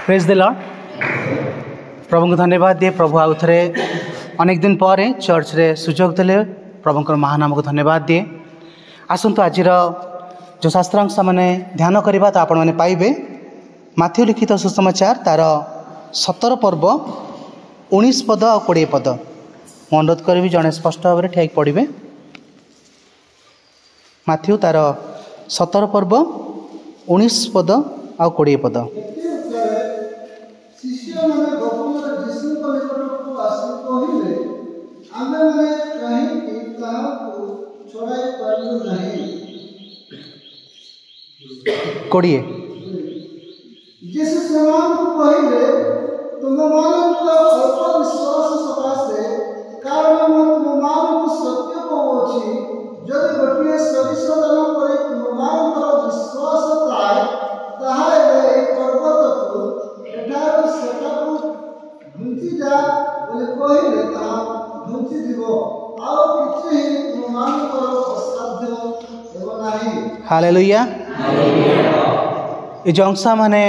Praise the Lord. प्रभु को धन्यवाद दिए। प्रभु आउ थे अनेक दिन पर चर्च रे सुजोग देले। प्रभु को महानाम को धन्यवाद दिए। आसतु आज जो शास्त्रांश मैंने ध्यान करवा तो आपण मैंने पाइबे माथ्यू लिखित सुसमाचार तार 17 पर्व 19 पद और 20 पद। मैं अनुरोध करी जड़े स्पष्ट भाव में ठीक पढ़े। माथ्यू तार 17 पर्व 19 पद और 20 पद। कोड़िए हालेलुया। ये जो अंश मैंने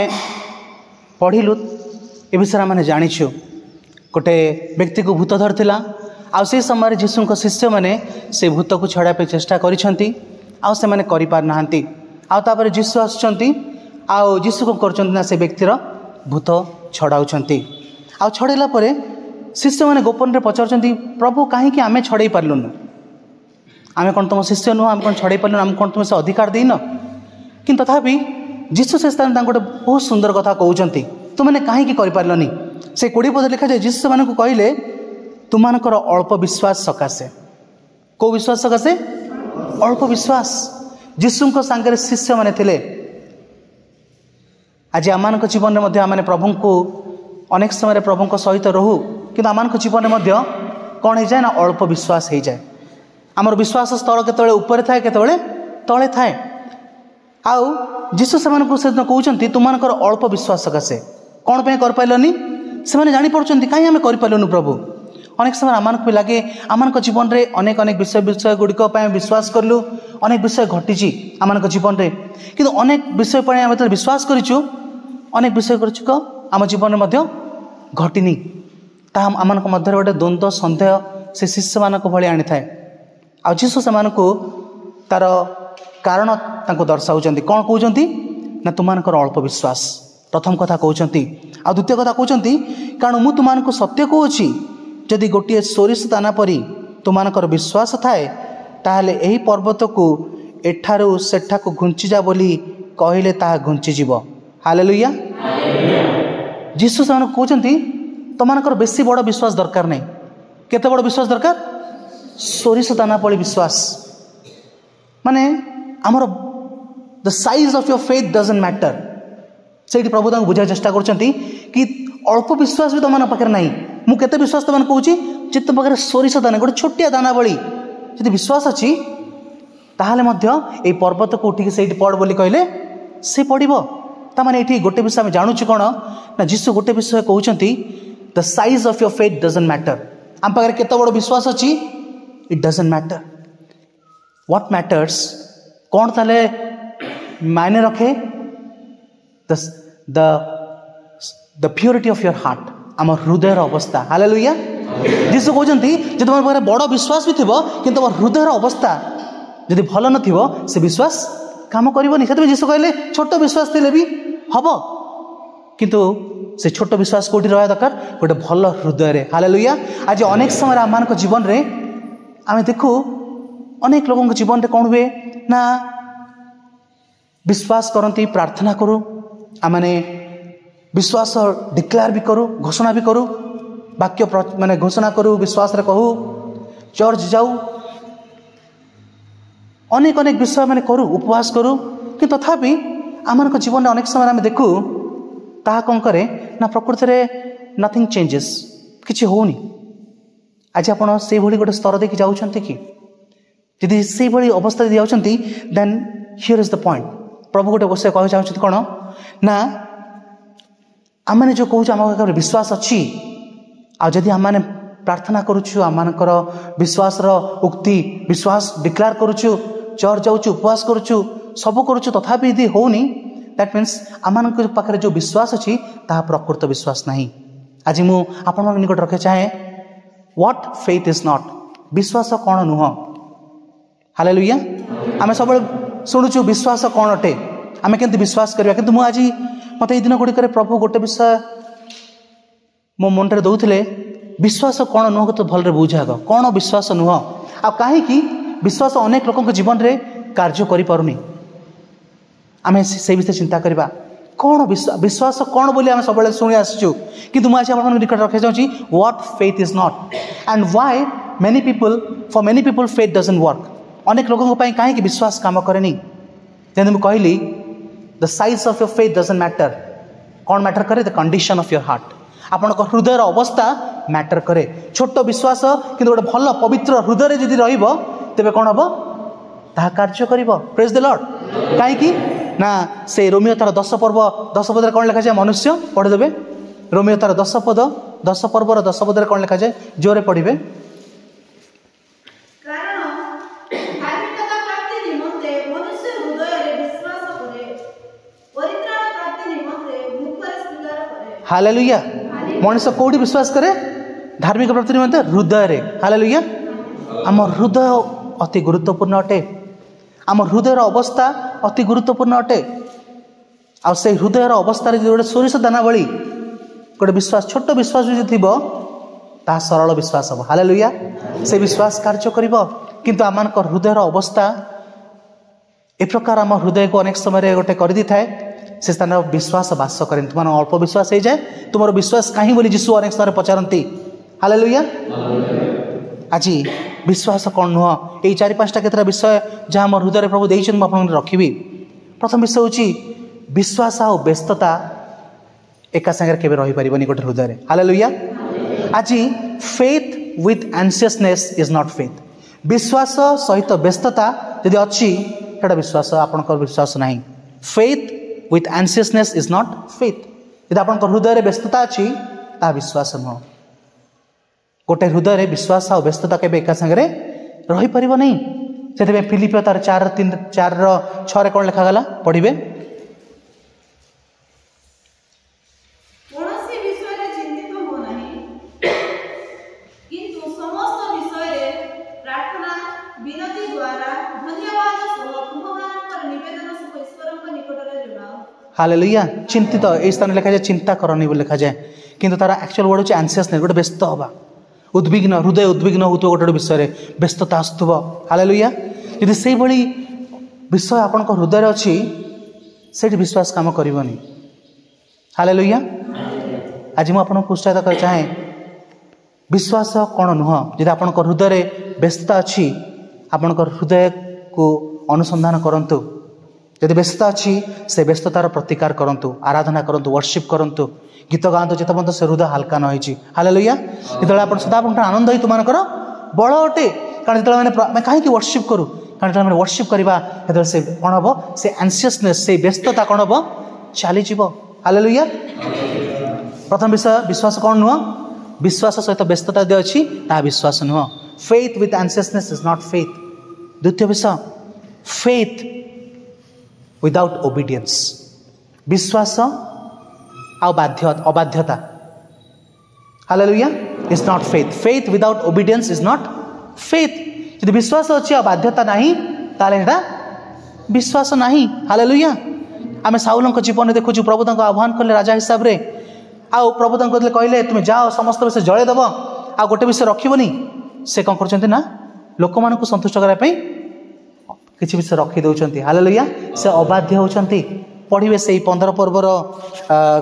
पढ़िलु ए विषय मैंने जाचु गोटे व्यक्ति को भूत धरला आ से समय जीशु को शिष्य मैंने से भूत को छड़ाई चेष्टा कर जीशु आसु को कर से व्यक्तिर भूत छड़ाऊँ आ छड़ेला शिष्य मैंने गोपन रे पचार प्रभु कहीं आम छड़े पार्लुन आम कौन तुम शिष्य नुह आम कौन छड़े पार्लुन आम कौन तुम से अधिकार देन कि तथापि जीशु से स्थान गोटे बहुत सुंदर कथा कहते तुमने कहीं पार्लनि से 20 पद लिखा जाए जीशु मान को कहले तुमर अल्प विश्वास सकाशे। कौ विश्वास सकाशे? अल्प विश्वास। जीशु को सांगे शिष्य मैंने थे। आज आम जीवन में आम प्रभु को अनेक समय प्रभु सहित रहू कि आम जीवन में कौन हो जाए ना अल्प विश्वास हो जाए। आमर विश्वास स्तर केतबेले ऊपर थाए केतबेले तले थाए। आउ जीशु से कहते तुमर अल्प विश्वास सकाशे कौन पे कर पाइलनि से जानी पड़ुछंती कहीं आम कर पाइलनु प्रभु। अनेक समय आम भी लगे आम जीवन में अनेक अनेक विषय गुड़िक विश्वास कलु अनेक विषय घटी आम जीवन में कि अनेक विषय पर आम विश्वास करूँ अनेक विषय कर आम जीवन में घटनी आम मध्य गोटे द्वंद्व सन्देह से शिष्य मान भाई आनी थाए। आ जीशु से तार कारण दर्शाऊँ कौन कहते ना तुमको अल्प विश्वास प्रथम कथा कहते। आ द्वितीय कथा कहते कारण मु तुमको सत्य कहूँ जदि गोटे सोरिष दाना परी तुमको विश्वास थाए ताहले एही पर्वत को एठारू सेठा को घुंची जा बोली कहले ता घुंची जीव। हालेलुया। जीशु से कहते तुमको बेसी बड़ विश्वास दरकार नहीं। केते बड़ विश्वास दरकार? सोरिष दाना पड़ी विश्वास माने आमर the size of your faith doesn't matter. से प्रभु तक बुझा चेष्टा करछंती कि अल्प विश्वास भी तुम पाखे ना मु केते विश्वास तुम कहूँ जे तुम पाखे सोरिष दाना गोटे छोटिया दाना भली यदि विश्वास अच्छी ताहले मध्य पर्वत को उठिक से पड़ बोली कहले से पड़ो। ताने ये गोटे विषय आम जानूँ कौन ना जीशु गोटे विषय कहते the size of your faith doesn't matter. आम पाखे केते बड़ विश्वास अच्छी it doesn't matter. What matters कौन ताले मायने रखे the purity of your heart आम हृदय अवस्था। हालेलुया। जीशु कहते जो तुम पाखे बड़ विश्वास भी थी कि तुम हृदय अवस्था जदि भल न से विश्वास काम करनी। से जीशु कहले छोट विश्वास थे भी हम किंतु से छोट विश्वास कौटी रहा दरकार गोटे भल हृदय रे। हालेलुया। आज अनेक समय आम जीवन में आम देखू अनेक लोगों के जीवन में कौन हुए ना विश्वास करती प्रार्थना करूँ आमने विश्वास डिक्लेयर भी करूँ घोषणा भी करूँ वाक्य माने घोषणा करूँ विश्वास रे कहूँ चर्च जाऊ अनेक अनेक विषय मैंने करूँ उपवास करूँ कि तथापि आम जीवन में अनेक समय आम देखू ता कौन करे ना प्रकृति में नथिंग चेंजेस किसी होनी। आज आप से गोटे स्तर देखिए जाऊँच कि यदि से अवस्था यदि जाऊँगी then here is the point. प्रभु गोटे विषय कह चाहते कौन ना आम जो कहूँ आम विश्वास अच्छी आदि आम प्रार्थना करुचु आमर विश्वास उक्ति विश्वास डिक्लेयर करुचु चर्च जाऊँ उपवास करुचु सब करुचु तथापि यदि होनी दैट मीन्स आम पाखे जो विश्वास अच्छी ताहा प्रकृत विश्वास नहीं। आज मु आपण निकट रखे चाहे व्हाट फेथ इज नॉट, विश्वास कौन नुह। हालेलुया। आम सब शुणुचु विश्वास कौन अटे, आम केमती विश्वास करवा, किंतु मु आज मत ये दिन गुड़िक प्रभु गोटे विषय मो मन में दौले, विश्वास कौन नुह तो भलरे बुझ आग कौन विश्वास नुह आ कहीं विश्वास अनेक लोक जीवन में कार्य करें। आम से विषय चिंता करवा कौन विश्वास कौन बोली आम सब शुणी आसचु, किंतु मुझे आप निकट रखे चाहूँगी what faith is not and why many people for many people faith doesn't work. अनेक लोगों कहीं विश्वास काम करेनी। जैसे मुझे कहली the size of your faith doesn't matter, कौन मैटर करे, the condition of your heart, आपण हृदय अवस्था मैटर करे। छोट विश्वास किंतु गोटे भल पवित्र हृदय जदि रहिबो तेबे कौन हम ताहा कार्य करिबो। Praise the Lord. कहीं ना से रोमियो तार 10 पद कौन लिखा जाए, मनुष्य पढ़ी देवे रोमियो तार 10 पर्वर 10 पद कौन लिखा जाए, जोरे पढ़िबे। हालेलुया। मनुष्य कौटी विश्वास करे, धार्मिक प्राप्ति निमंते हृदय रे। हालेलुया। आम हृदय अति गुरुत्वपूर्ण अटे, आम हृदय अवस्था अति गुरुत्वपूर्ण अटे। आ से हृदय अवस्था गोटे सोरिष दाना भली गोटे विश्वास, छोट विश्वास जो थी ता सरल विश्वास हम। हालेलुया। से विश्वास कार्य कर, किंतु आम हृदय अवस्था ए प्रकार आम हृदय को अनेक समय गोटे कर दी थाए, से स्थान विश्वास बास करें। तुम अल्प विश्वास हो जाए, तुम विश्वास कहीं बोली जीशु अनेक समय पचारती। हालेलुया। आज विश्वास कौन नुह, ये 4-5टा केतरा विषय जहाँ मोर हृदय प्रभु देइछन म आपन रखिबी। प्रथम विषय होची विश्वास और व्यस्तता एका संगे केबे रही परिबनी गोटे हृदय रे। हालेलुया। आज faith with anxiousness is not faith. विश्वास सहित व्यस्तता यदि अच्छी सेटा विश्वास, आपनकर विश्वास नहीं। Faith with anxiousness is not faith. यदि आपनकर हृदय रे व्यस्तता अच्छी ता विश्वास नुह। गोटे हृदय विश्वास और व्यस्तता के एका संगे रही परिबो नहीं। से फिलिपियो तार 4:6 कौन लिखा गला, पढ़िबे। हालेलुया। चिंतित ए स्थान लिखा जाए चिंता करनी बोली लिखा जाए, किंतु तार एक्चुअल वर्ड होची एंशियसनेस, गोटे व्यस्त हवा, उद्विग्न हृदय उद्विग्न होतो गोटे विषय व्यस्तता आसुव। हालेलुया। यदि से भली विषय आपण हृदय अच्छी से विश्वास काम करनी। हालेलुया। आज मुझे आपको उत्साहित कर चाहे विश्वास कौन नुह। यदि आपण हृदय व्यस्तता अच्छी आपण हृदय को अनुसंधान करंतु। यदि व्यस्तता अच्छी से व्यस्ततार प्रतिकार करंतु, आराधना करंतु, वर्शिप करंतु, गीत गाँतु, जिते पर्यंत से हृदय हाल्का न होइछि। हालेलुया। जो आप सदा आनंद ही तुम बल अटे, कारण जो मैंने कहीं वर्शिप करूँ, कारण जो वर्शिप करवा से कौन हम से एंशियसनेस से व्यस्तता कौन हम चली जीव। हालेलुया। प्रथम विषय विश्वास कौन नुह, विश्वास सहित व्यस्तता यदि अच्छी ता विश्वास नुह। Faith with anxiousness is not faith. द्वितीय विषय फेथ विदाउट ओबीडियंस, विश्वास आ अबाध्यता। Hallelujah. Is not faith. Faith without obedience is not faith. यदि विश्वास अच्छी आ बाध्यता नहीं ताले एटा विश्वास नहीं। हालेलुया। आम साउल जीवन में देखु प्रभु आह्वान कले राजा हिसाब से, आउ प्रभु कहले तुम जाओ समस्त विषय जड़े दब आ गोटे विषय रखनी। से कौन कर लोक मान संतुष्ट करने किसी विषय रखी दौरान। हालेलुया। से अबाध्य होती। पढ़िए से 15 पर्वर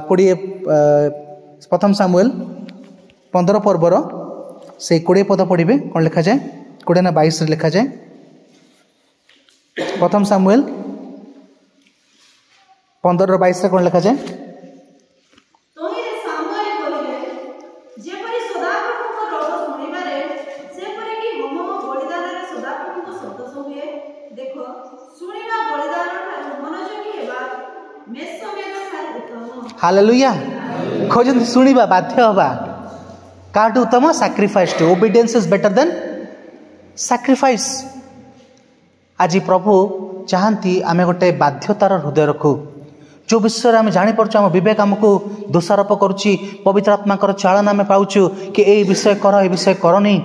20 प्रथम सामुएल 15 पर्वर से 20 पद पढ़िए। कौन लिखा जाए, 20 ना 22 लिखा जाए। प्रथम सामुएल 15:22 कौन लिखा जाए। हालेलुया। खोजन सुनिबा बाध्य हवा काटू उत्तम सैक्रिफाइस टू। Obedience is better than sacrifice. आज प्रभु चाहती आमे गोटे बाध्यतार हृदय रखू। जो विषय आम जापर आम विवेक आमको दोषारोप करुच्ची पवित्र आत्मा चालन आम पाचु कि ये विषय कर ये विषय करनी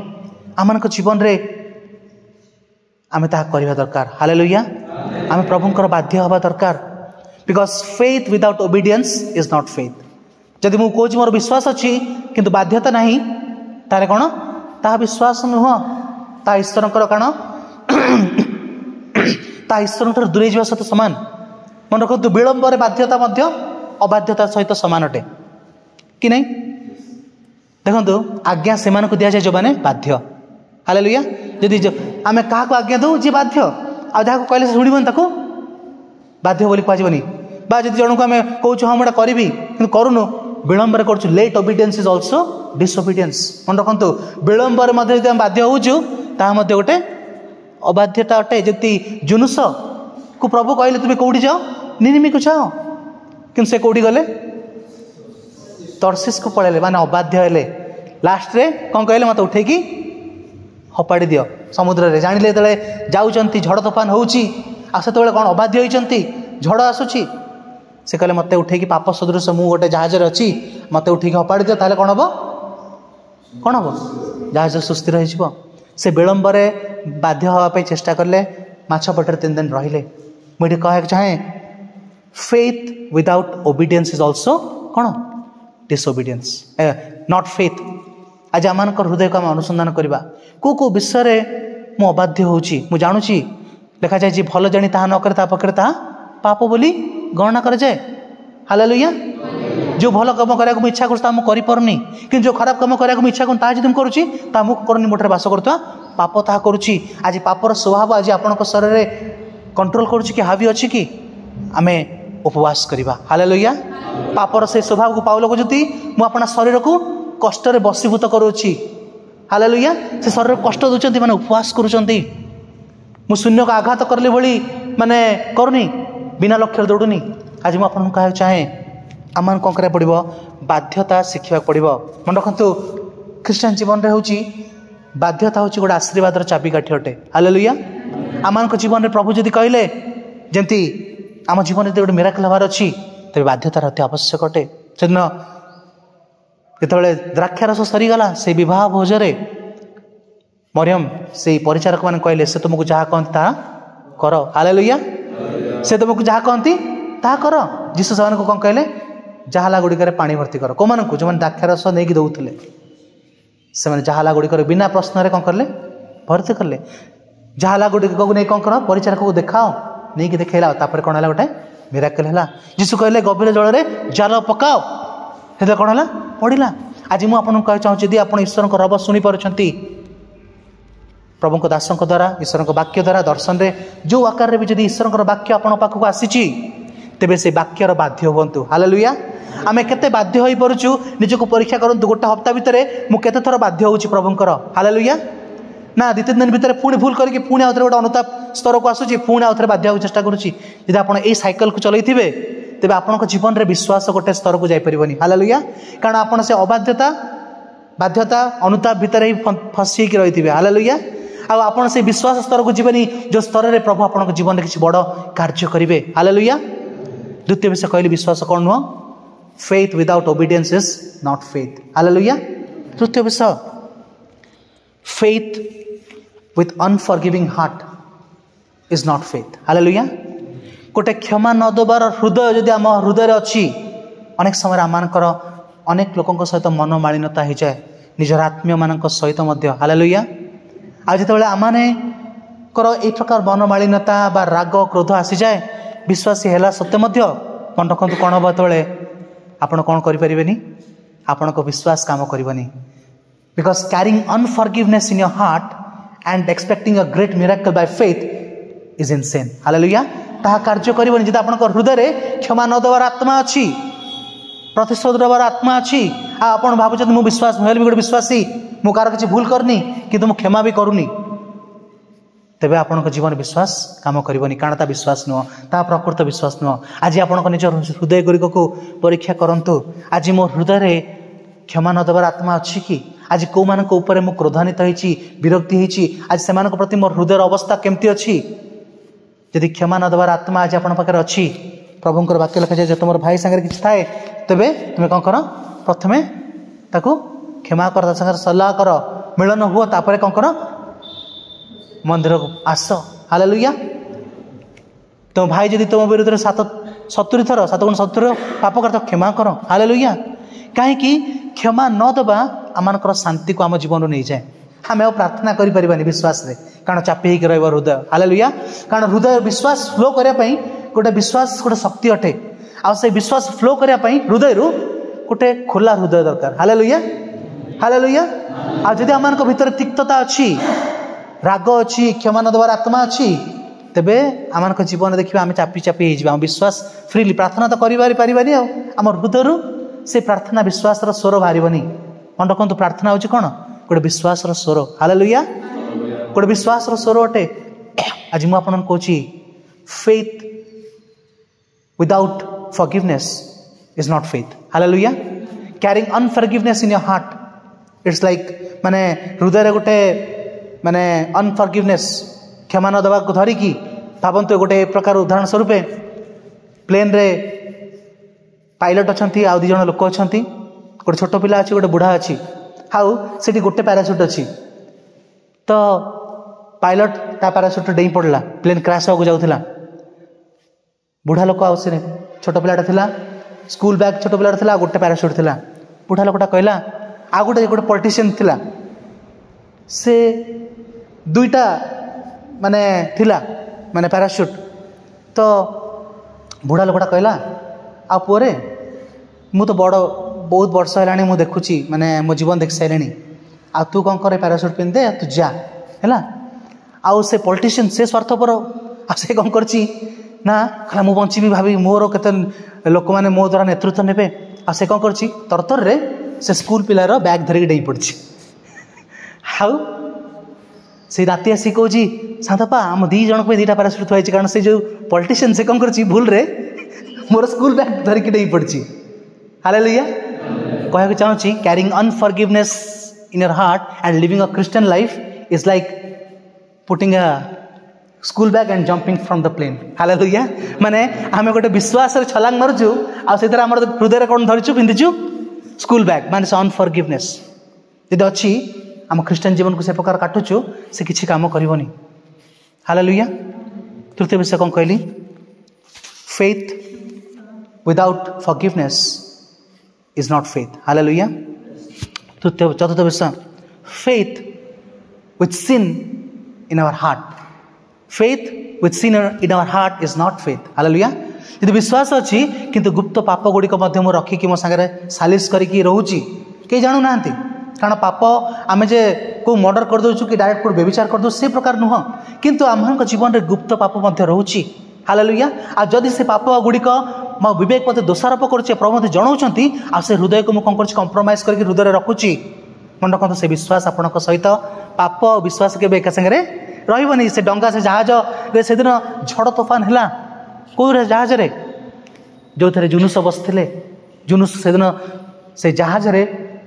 आम जीवन में आम ता करवा दरकार। हालेलुया। आम प्रभुंकर बाध्य हवा दरकार because faith without obedience is not faith. जदि मु कहूँ मोर विश्वास अच्छी किंतु बाध्यता नहीं तारे कौन ता विश्वास नुह ता ईश्वर कण ता ईश्वर दूरे जावा सहित सामान। मन रखु विलंब बाध्यता अबाध्यता सहित सामान अटे कि नहीं। देखो आज्ञा से दि जाए जो मैंने बाध्य। हालेलुया। जदि आम क्या आज्ञा दू जी बाध्य आ जहाँ कहले शुणवन ताको बाध्य बोली कहनी बा जब जन को आम कौन हाँ मुझे करी कि करूनु विलंब कर late obedience is also disobedience. मन रखु विलंब बाध्य होचु ताहा गोटे अबाध्यता अटे। जति जुनुस को प्रभु कहले तुम्हें कौटी जाओ निनिमी को जाओ कि से कौटी गले तर्सीस को पड़े माने अबाध्य हेले लास्ट रे कौन कहले मत उठे कि हपाड़ी दियो समुद्र रे जानिले तले जाउचंती झड़ तूफान होउची आ से तले कोन अबाध्य होइचंती झड़ आसुची से कहले मते उठे कि पाप सदृश मु गोटे जहाज रे अछि मते उठे कि हपाड़ी दियो ताले कोन हबो जहाज सुस्थिर रहि जिवो। से विलंब रे बाध्य होवा पे चेष्टा करले माछ पटर 3 दिन रहिले। मुझे कह चाहे faith without obedience is also कौन डिसओबीडियंस नॉट फेथ। आज आम हृदय को आम अनुसंधान करवा को विषय मु अबाध्य होची मु जानुची लिखा जाए भल जानी ताहा न करे ता पकड़े ताहा पाप बोली गणना कर जाए। हालेलुया। जो भल कम करा इच्छा करूँ कि जो खराब कम करा इच्छा करूँ करुच्ची मुख करनी मोटे बास करुवा पाप ताहा करुच्ची। आज पापर स्वभाव आज आपण शरीर में कंट्रोल करुच्ची कि हावी अच्छी कि आम उपवास करवा। हालेलुया। पापर से स्वभाव को पाउल को जति मु अपना शरीर को कष्ट रे बसीभूत करुच्ची। हालेलुया। से शरीर कष्ट दूसरी माने उपवास करुचंती मु शून्य को आघात करले भली माने करूनी बिना लक्ष्य दौड़ूनी। आज मुझे आपको कह चाहे आम कौन करा पड़ो बाध्यता शिखा पड़ो। मन रखु ख्रीष्टान जीवन में हूँ बाध्यता हूँ गोटे आशीर्वाद चाबिकाठी अटे। हालेलुया। आम जीवन में प्रभु जदि कहले जमती आम जीवन में गोटे मिराकल हबार अच्छी तेज बाध्यतार अति आवश्यक अटे। से दिन जिते द्राक्षारस सरीगला से बह भोजरे मरियम से परिचारक मैंने कहले से तुमको जहाँ कहती ता कर। हालेलुया। से तुमको जहाँ कहती ता कर। जीसु से कौन कहले जहाला गुड़िक पानी भर्ती कर कौ मानू जो मैंने द्राक्षारस नहीं दौले से जहाला गुड़िक बिना प्रश्न कौन कले भर्ती कले। जहाला गुड़िक नहीं कौन कर परिचारक को देखाओ नहीं कि देखला कौन है गोटे मिराकल है। जीसु कहले गभीर जल में जाल पकाओ से कौन है पड़ा। आज मुझे कह चाहूँ यदि आप ईश्वर को रब शुणी पार्टी प्रभु दासों द्वारा ईश्वर वाक्य द्वारा दर्शन में जो आकार भी जदि ईश्वर वाक्य आपण पाखक आसी तेबे से वाक्यर बाध्य हूँ। हालेलुया। आम केते बाध्य हो पारुचु निजको परीक्षा करूँ गोटे हप्ता भितर मुझे थर बाध्य होची प्रभुंकर। हालेलुया। ना 2-3 दिन भितर पुणी भूल करके पुणी आउे गोटे अनुताप स्तर को आसूची पुणी आउे बाध्य होगा चेष्टा करुच्ची। यदि आप साइकेल को चलते तेरे आपन जीवन में विश्वास गोटे स्तर को जापरि। हालेलुया। कारण आप से अबाध्यता बाध्यता अनुताप भितर ही फसी रही थे। हालेलुया। आप से विश्वास स्तर को जीवनी जो स्तर में प्रभु आप जीवन में किसी बड़ कार्य करेंगे। हालेलुया। द्वितीय विषय कहली विश्वास कौन नुह faith without obedience is not faith. Hallelujah. तृतीय विषय faith with unforgiving heart is not faith. Hallelujah. गोटे क्षमा न देवार हृदय जदि आम हृदय अच्छी अनेक समय आमर अनेक लोकों सहित मनमालिनता हो जाए निजर आत्मीय मान सहित। हालेलुया। आज जिते आमने यही प्रकार मनमालिनता बा राग क्रोध आसी जाए विश्वासी है सत्य मन रखु कौन हम जो आप कौन करें आपण को विश्वास काम करनी because caring unforgiveness in your heart and expecting a great miracle by faith is insane. Hallelujah. ताहा कार्य करबनी जदि आपन हृदय रे क्षमा न देवार आत्मा अच्छी प्रतिशोध देवार आत्मा अच्छी आपन भावुछन मु विश्वास मोहल भी गोटे विश्वासी मु कार किसी भूल करनी किंतु मु क्षमा भी करूनी तेबे आपन जीवन विश्वास काम करबनी कारण ता विश्वास नुह ता प्रकृत विश्वास नुह। आज आपन निज हृदय गुड़िक को परीक्षा करंतु आज मो हृदय रे क्षमा न देवार आत्मा अच्छी कि आज कौ मान ऊपर मु क्रोधान्वित होइछि विरक्ति होइछि आज सेमान प्रति मोर हृदय अवस्था केमती अच्छी। यदि क्षमा न देवार आत्मा आज आपन पाखे अच्छी प्रभुंकर वाक्य लिखा जाए तुम भाई सागर किसी थाए तेबे तुम्हें कौन कर प्रथमे ताकू क्षमा कर सागर सलाह कर मिलन हुआ तापर कौन कर मंदिर को आस हालेलुया। तुम भाई जदि तुम विरुद्ध 70 थर 7 गुण 70 पाप कर क्षमा कर हालेलुया। कहीं क्षमा न दबा आम शांति को आम जीवन नहीं जाए आम प्रार्थना करें विश्वास रे कारण चापी होकर हृदय हालेलुया। कारण हृदय विश्वास फ्लो करने गोटे विश्वास गोटे शक्ति अटे आ से विश्वास फ्लो करने हृदय रू गोटे खोला हृदय दरकार हालेलुया हालेलुया। आ जदि आम भीतर तिक्तता अच्छी राग अच्छी क्षमा न देवार आत्मा अच्छी तेबे आम जीवन देखिए आम चापी चापी हो विश्वास फ्रीली प्रार्थना तो करें आम हृदय से प्रार्थना विश्वास स्वर बाहर मन रखु प्रार्थना हूँ कौन गोटे विश्वास स्वर हालेलुया गोटे विश्वास स्वर अटे। आज मुझे कहूँ faith without forgiveness is not faith hallelujah. Caring unforgiveness in your heart it's like माने हृदय गोटे माने अनफॉरगिवनेस क्षमा न देवा धरिकी भावतु गोटे प्रकार उदाहरण स्वरूप प्लेन रे पायलट अच्छा आउ 2 जन लोक अच्छा गोटे छोट पिला अच्छी गोटे बुढ़ा अच्छी हाउ से गोटे पैरासूट अच्छी तो पायलट ता पैरासूट डेई पड़ला प्लेन क्रैश होगा जाऊला बुढ़ा लोक आउ से छोट पिलाटा थिला स्कूल बैग छोट पिलाटा थिला गोटे पैरासूट थिला बुढ़ा लोकटा कहला आ गोटे गोटे पॉलिटिशियन थिला से 2टा माने थिला माने पैरासूट तो बुढ़ा लोकटा कहला आ पुअरे मु तो बड़ बहुत वर्ष है मुझे देखुची माने मो जीवन देख सारे आ तू कौन कर पैरासूट पिंध दे तू जा है आउ से पॉलिटिशियन से स्वार्थपर आ से कौन कर ना कहला मु बंची भावी मोर केते लोक मैंने मो द्वारा नेतृत्व नेबे आ से कौन कर तरतर रे से स्कूल पिलार बैग धरिक डेई पड़ी हाउ से राति आसी कहूँ साधपा आम 2 जन को 2टा पैरासूट थुआई कारण से जो पॉलिटिशियन से कौन कर भूल रे मोर स्कूल बैग धरिक डेई पड़ी हालेलुया। कहना चाहूँगी caring unforgiveness in your heart and living a Christian life is like putting a school bag and jumping from the plane hallelujah. माने आम गोटे विश्वास छलांग मारुचु आ से आम हृदय कौन धरिचु पिंधिचु स्कूल बैग माने से अनफॉरगिवनेस यदि अच्छी आम ख्रीष्टान जीवन को से प्रकार काटुचु से किसी काम करनी हालेलुया। तृतीय विषय कौन कहली faith without forgiveness is not faith hallelujah. चतुर्थ विषय faith with sin in our heart faith with sin in our heart is not faith hallelujah. यदि विश्वास अच्छी किंतु गुप्त पाप गुड़िक रखिकी मो सागर सालिश करके रोची कई जानू ना कारण पाप आम जे को मर्डर कर दौचु कि डायरेक्ट कोई व्यभिचार कर दो से प्रकार नुह किंतु आम जीवन में गुप्त पाप रोची हालेलुया। आ जदि से पाप गुड़िक मो विवेक मत दोषारोप करुचे प्रभु मत जनाऊँगी आ से हृदय को मुझे कौन कंप्रोमाइज करके हृदय रखुची मन रखु से विश्वास आपण सहित पाप विश्वास के एका सागर रही से डंगा से जहाज से दिन झड़ तोफान है कौ जहाज जो थे जुनुस बसते जुनुस से दिन से जहाज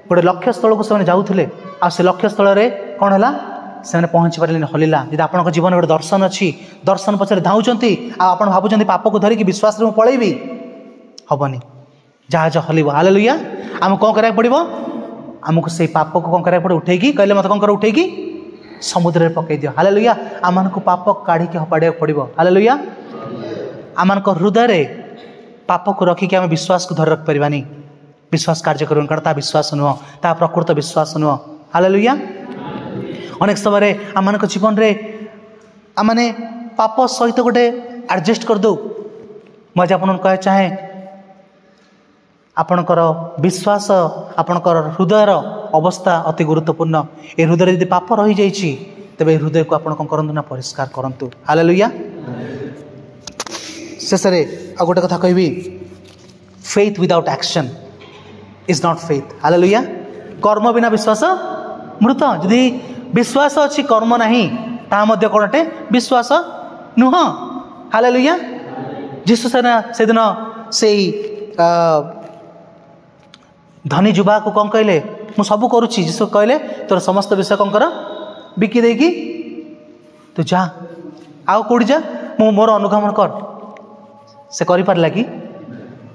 गोटे लक्ष्य स्थल को से जाऊे आ से लक्ष्य स्थल कौन है से पहुँची पारे हलिला यदि आप जीवन गोटे दर्शन अच्छी दर्शन पछरे धाऊँगी आप भावुं पाप को धरिकी विश्वास में पलैबी हेनी जहाज हलिब हालेलुया। आम कौन करा पड़ो आमको से पाप को कौन करा पड़े उठेगी कहले मत कौन कर उठेगी समुद्र में पकई दियो हालेलुया। आम को पाप काढ़ी हपाड़ा पड़ो हालेलुया। आम हृदय पाप को रखिकी आम विश्वास को धर रख पारानी विश्वास कार्य कर कारण ता विश्वास नुह ता प्रकृत विश्वास नुह हालेलुया। अनेक समय आम जीवन में आम पाप सहित गोटे एडजस्ट कर दो मुझे आपन कह चाहे आपणकर विश्वास आपणकर हृदयर अवस्था अति गुरुत्वपूर्ण ए हृदय यदि पाप रही जाइए तेरे हृदय को आप कौन करूँ ना परिष्कार करूँ हालेलुया। शेष आ गोटे कथा कहबी faith without action is not faith hallelujah. कर्म बिना विश्वास मृत यदि विश्वास अच्छी कर्म नहीं ता मध्य कौनटे विश्वास नुह हालेलुया। जीसु से दिन से धनी युवा को कौन कहले मु सब करुच्ची जीसु कहले तोर समस्त विषय कौन कर बिकी देकी तू जा आउ कौटी जा मु मोर अनुगमन कर से करिपारला कि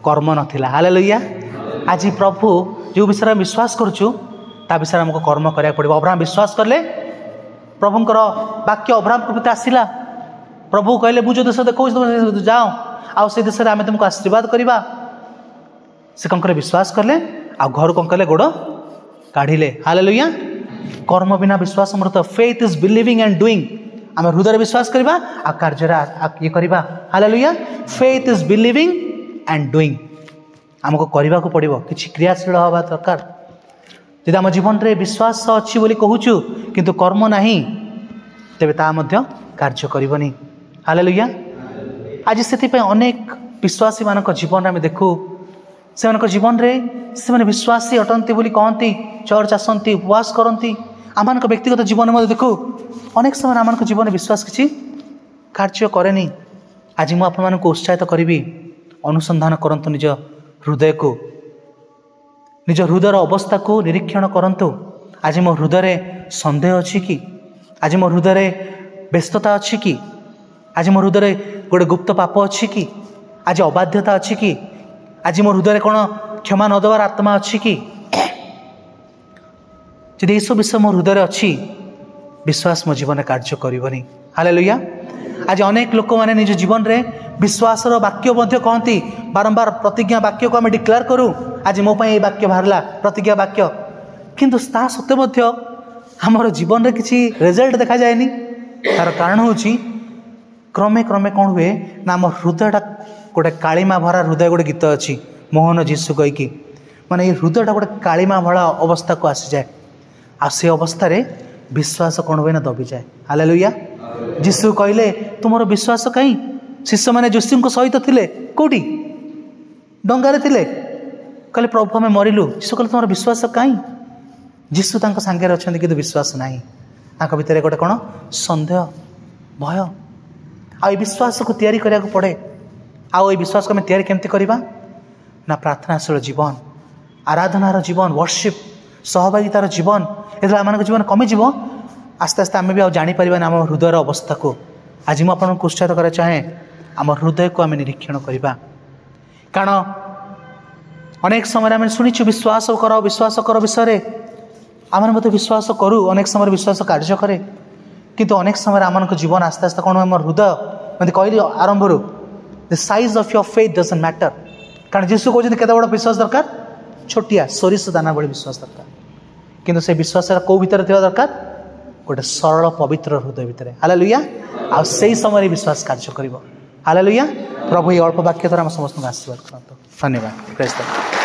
कर्म नथिला। हालेलुया। आज प्रभु जो विषय विश्वास करुचु ता विषय हमको कर्म करिया पड़िबो। अब्राहम विश्वास करले, प्रभुंकर वाक्य अब्राहम प्रति आसिला। प्रभु कहले बुझ देश देखो जाओ आ से देश आम तुमको आशीर्वाद करवा। से कौन करे विश्वास करले आ घर कौन कले गोड़ काढ़िले। हालेलुया। कर्म बिना विश्वास मृत। Faith is believing and doing. आम हृदय विश्वास करवा आ कार्य ये करवा। Hallelujah. Faith is believing and doing. आमको करने को पड़ो कि क्रियाशील हवा दरकार। जब आम जीवन में विश्वास अच्छी बोली कहूचु किंतु कर्म नहीं तेबे ता मध्य कार्य करबनी। हालेलुया। आज से अनेक विश्वासी मान जीवन आम देखू से जीवन में से विश्वासी अटंती बोली कहती, चर्च आसती, उपवास करती। आम व्यक्तिगत जीवन में देखू अनेक समय आम जीवन में विश्वास किसी कार्य कैनि। आज मुझे आपको उत्साहित करी अनुसंधान करंतु निज हृदय को, निज हृदयर अवस्था को निरीक्षण करंतु। आज मो हृदय संदेह अच्छी कि, आज मो हृदय व्यस्तता अच्छी कि, आज मो हृदय गोटे गुप्त पाप अच्छी कि, आज अबाध्यता अच्छी कि, आज मो हृदय कौन क्षमा न देवार आत्मा अच्छी कि। यदि यह विषय मो हृदय अच्छी विश्वास मो जीवन कार्य करबनी। हालेलुया। आज अनेक लोक मैंने निज जीवन में विश्वास वाक्य कहती, बारंबार प्रतिज्ञा वाक्य को आम डिक्लेयर करूँ। आज मो ये वाक्य बाहरला प्रतिज्ञा वाक्य, किंतु ता सत्वे आमर जीवन में किसी रिजल्ट देखा जाएनी। तार कारण हूँ क्रमे क्रमे कौन हुए ना आम हृदयटा गोटे कालीमा भरा हृदय गोटे गीत अच्छी मोहन जीशु कहीकि माने ये हृदयटा गोटे कालीमा भरा अवस्था को आसी जाए। आ से अवस्था रे विश्वास कौन हुए ना दबी जाए। हालेलुया। जीशु कहले तुमर विश्वास कहीं। शिष्य मैंने जोशी सहित थे कौटी डंगारे थे, कहले प्रभु आम मरिलु। जीशु कहले तुम विश्वास कहीं। जीशु तांको सांगे अच्छा कि विश्वास ना तांको भितर गोटे कौन सन्देह भय। आ विश्वास को तैयारी करने को पड़े। आ विश्वास को आम तैयारी केमती करवा ना प्रार्थनाशील जीवन, आराधनार जीवन, वर्शिप सहभागितार जीवन। ये आम जीवन कमिज आस्ते आस्ते आम भी जापर ना आम हृदयर अवस्था को। आज मुझे आपको उत्साहित करा चाहे आम हृदय को आम निरीक्षण करवा। कारण अनेक समय आम शुणीचु विश्वास कर विषय आम विश्वास करूँ, अनेक समय विश्वास कार्य करे, किंतु अनेक समय आम जीवन आस्ते आस्ते कौन आम हृदय मैं कहली आरंभ the size of your faith doesn't matter. कारण जीशु कहते केते बड़ विश्वास दरकार, छोटिया सोरिष दाना बड़ी विश्वास दरकार। किंतु से विश्वास को भीतर थिबा दरकार गोटे सरल पवित्र हृदय भितर। हालेलुया। आ से समय विश्वास कार्य करिवो। हालेलुया। प्रभु ये अल्प वाक्य द्वारा हम समस्त आशीर्वाद करंतु। धन्यवाद। Praise the Lord.